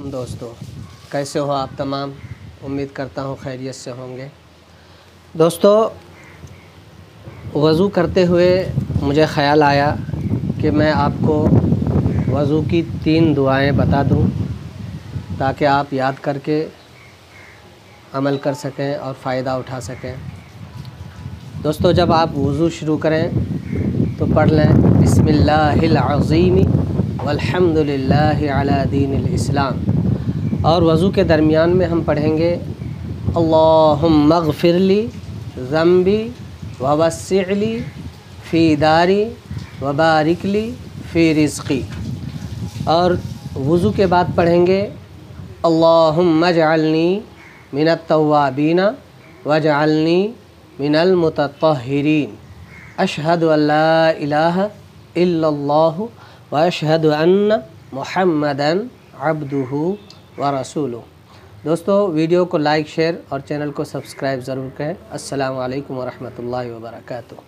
दोस्तों, कैसे हो आप तमाम। उम्मीद करता हूँ खैरियत से होंगे। दोस्तों, वज़ू करते हुए मुझे ख़याल आया कि मैं आपको वज़ू की 3 दुआएं बता दूं ताकि आप याद करके अमल कर सकें और फ़ायदा उठा सकें। दोस्तों, जब आप वज़ू शुरू करें तो पढ़ लें बिस्मिल्लाहिल अज़ीम वल्हम्दुलिल्लाहि अला दीनिल इस्लाम। और वज़ू के दरमियान में हम पढ़ेंगे अल्लाहुम्मा ग़फ़िरली ज़म्बी ववस्सिअली फ़ी दारी वबारिकली फ़ी रिज़्क़ी। और वज़ू के बाद पढ़ेंगे अल्लाहुम्मा जअलनी मिनत तव्वाबीना वजअलनी मिनल मुतत्तहिरीन। अशहदु अल्ला इलाहा इल्लल्लाहु व अशहदु अन्न मुहम्मदन अब्दुहु व रसूलुहु। दोस्तों, वीडियो को लाइक, शेयर और चैनल को सब्सक्राइब ज़रूर करें। अस्सलामु अलैकुम व रहमतुल्लाहि व बरकातुहू।